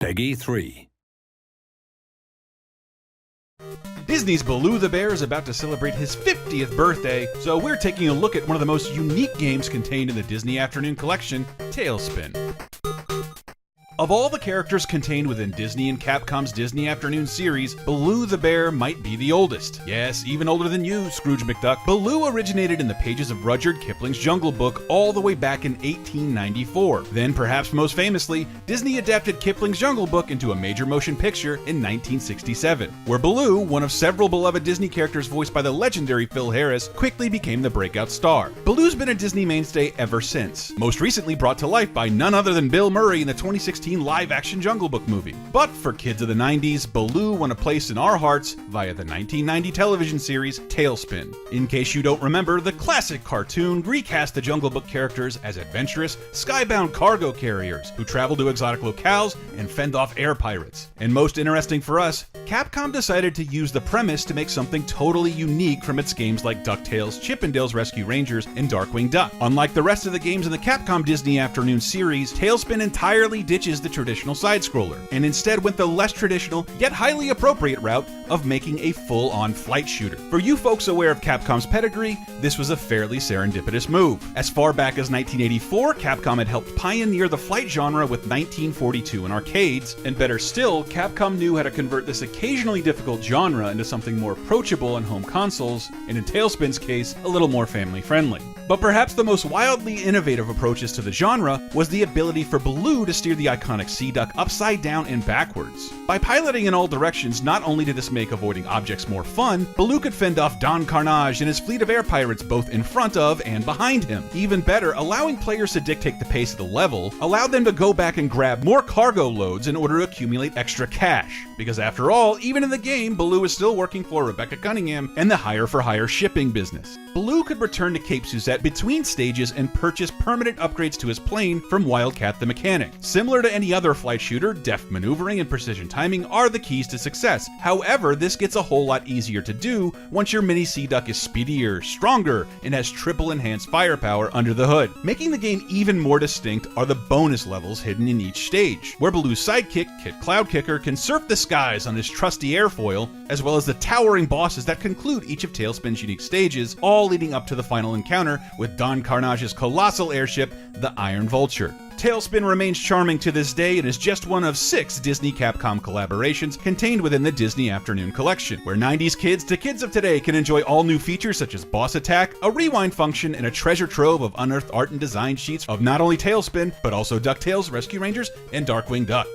Peggy 3. Disney's Baloo the Bear is about to celebrate his 50th birthday, so we're taking a look at one of the most unique games contained in the Disney Afternoon collection, Talespin. Of all the characters contained within Disney and Capcom's Disney Afternoon series, Baloo the Bear might be the oldest. Yes, even older than you, Scrooge McDuck. Baloo originated in the pages of Rudyard Kipling's Jungle Book all the way back in 1894. Then, perhaps most famously, Disney adapted Kipling's Jungle Book into a major motion picture in 1967, where Baloo, one of several beloved Disney characters voiced by the legendary Phil Harris, quickly became the breakout star. Baloo's been a Disney mainstay ever since, most recently brought to life by none other than Bill Murray in the 2016 live-action Jungle Book movie. But for kids of the 90s, Baloo won a place in our hearts via the 1990 television series Talespin. In case you don't remember, the classic cartoon recast the Jungle Book characters as adventurous, skybound cargo carriers who travel to exotic locales and fend off air pirates. And most interesting for us, Capcom decided to use the premise to make something totally unique from its games like DuckTales, Chip 'n Dale's Rescue Rangers, and Darkwing Duck. Unlike the rest of the games in the Capcom Disney Afternoon series, Talespin entirely ditches the traditional side-scroller, and instead went the less traditional, yet highly appropriate route of making a full-on flight shooter. For you folks aware of Capcom's pedigree, this was a fairly serendipitous move. As far back as 1984, Capcom had helped pioneer the flight genre with 1942 in arcades, and better still, Capcom knew how to convert this occasionally difficult genre into something more approachable on home consoles, and in Talespin's case, a little more family-friendly. But perhaps the most wildly innovative approaches to the genre was the ability for Baloo to steer the iconic Sea Duck upside down and backwards. By piloting in all directions, not only did this make avoiding objects more fun, Baloo could fend off Don Carnage and his fleet of air pirates both in front of and behind him. Even better, allowing players to dictate the pace of the level allowed them to go back and grab more cargo loads in order to accumulate extra cash. Because after all, even in the game, Baloo is still working for Rebecca Cunningham and the hire-for-hire shipping business. Baloo could return to Cape Suzette between stages and purchase permanent upgrades to his plane from Wildcat the Mechanic. Similar to any other flight shooter, deft maneuvering and precision timing are the keys to success. However, this gets a whole lot easier to do once your mini Sea Duck is speedier, stronger, and has triple enhanced firepower under the hood. Making the game even more distinct are the bonus levels hidden in each stage, where Baloo's sidekick, Kit Cloudkicker, can surf the skies on his trusty airfoil, as well as the towering bosses that conclude each of Talespin's unique stages, all leading up to the final encounter with Don Carnage's colossal airship, the Iron Vulture. Talespin remains charming to this day and is just one of 6 Disney-Capcom collaborations contained within the Disney Afternoon collection, where 90s kids to kids of today can enjoy all new features such as boss attack, a rewind function, and a treasure trove of unearthed art and design sheets of not only Talespin, but also DuckTales, Rescue Rangers, and Darkwing Duck.